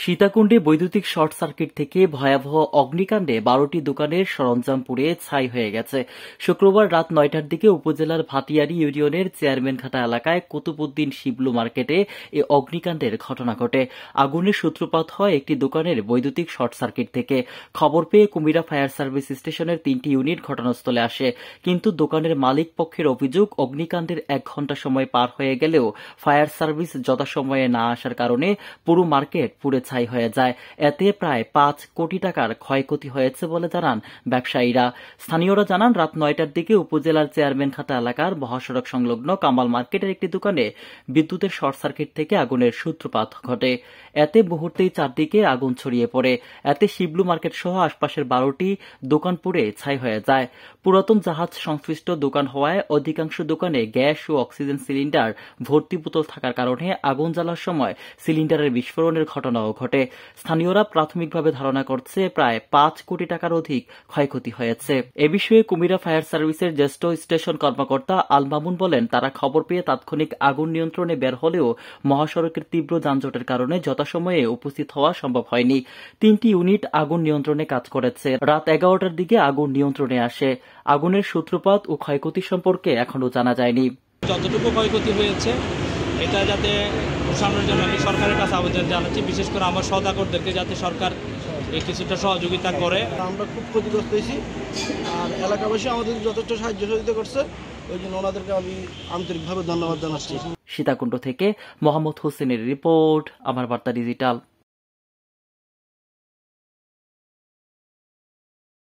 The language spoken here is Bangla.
সীতাকুণ্ডে বৈদ্যুতিক শর্ট সার্কিট থেকে ভয়াবহ অগ্নিকাণ্ডে ১২টি দোকানের সরঞ্জাম পুড়ে ছাই হয়ে গেছে। শুক্রবার রাত ৯টার দিকে উপজেলার ভাটিয়ারি ইউনিয়নের চেয়ারম্যানঘাটা এলাকায় কুতুবউদ্দিন শিবলু মার্কেটে এ অগ্নিকাণ্ডের ঘটনা ঘটে। আগুনের সূত্রপাত হয় একটি দোকানের বৈদ্যুতিক শর্ট সার্কিট থেকে। খবর পেয়ে কুমিরা ফায়ার সার্ভিস স্টেশনের ৩টি ইউনিট ঘটনাস্থলে আসে, কিন্তু দোকানের মালিক পক্ষের অভিযোগ অগ্নিকাণ্ডের ১ ঘণ্টা সময় পার হয়ে গেলেও ফায়ার সার্ভিস যথাসময়ে না আসার কারণে পুরো মার্কেট পুড়ে ছাই হয়ে যায়। এতে প্রায় ৫ কোটি টাকার ক্ষয়ক্ষতি হয়েছে বলে জানান ব্যবসায়ীরা। স্থানীয়রা জানান, রাত ৯টার দিকে উপজেলার চেয়ারম্যানঘাটা এলাকার মহাসড়ক সংলগ্ন কামাল মার্কেটের একটি দোকানে বিদ্যুতের শর্ট সার্কিট থেকে আগুনের সূত্রপাত ঘটে। এতে মুহূর্তেই চারদিকে আগুন ছড়িয়ে পড়ে। এতে শিবলু মার্কেট সহ আশপাশের ১২টি দোকান পুড়ে ছাই হয়ে যায়। পুরাতন জাহাজ সংশ্লিষ্ট দোকান হওয়ায় অধিকাংশ দোকানে গ্যাস ও অক্সিজেন সিলিন্ডার ভর্তি বোতল থাকার কারণে আগুন জ্বালার সময় সিলিন্ডারের বিস্ফোরণের ঘটনাও ঘটে। স্থানীয়রা প্রাথমিকভাবে ধারণা করছে প্রায় ৫ কোটি টাকার অধিক ক্ষয়ক্ষতি হয়েছে। এ বিষয়ে কুমিরা ফায়ার সার্ভিসের জ্যেষ্ঠ স্টেশন কর্মকর্তা আল মামুন বলেন, তারা খবর পেয়ে তাৎক্ষণিক আগুন নিয়ন্ত্রণে বের হলেও মহাসড়কের তীব্র যানজটের কারণে যথাসময়ে উপস্থিত হওয়া সম্ভব হয়নি। ৩টি ইউনিট আগুন নিয়ন্ত্রণে কাজ করেছে। রাত ১১টার দিকে আগুন নিয়ন্ত্রণে আসে। আগুনের সূত্রপাত ও ক্ষয়ক্ষতি সম্পর্কে এখনো জানা যায়নি। যতটুকু ক্ষয়ক্ষতি হয়েছে এটা যাতে প্রশাসনের জন্য আমি সরকারের কাছে আবেদন জানাচ্ছি, বিশেষ করে আমার সওদাগরদেরকে যাতে সরকার এই কিছুটা সহযোগিতা করে। আমরা খুব ক্ষতিগ্রস্ত হয়েছি, আর এলাকাবাসী আমাদের যথেষ্ট সাহায্য সহযোগিতা করছে, ওই জন্য ওনাদেরকে আমি আন্তরিকভাবে ধন্যবাদ জানাচ্ছি। সীতাকুণ্ড থেকে মোহাম্মদ হোসেনের রিপোর্ট, আমার বার্তা ডিজিটাল।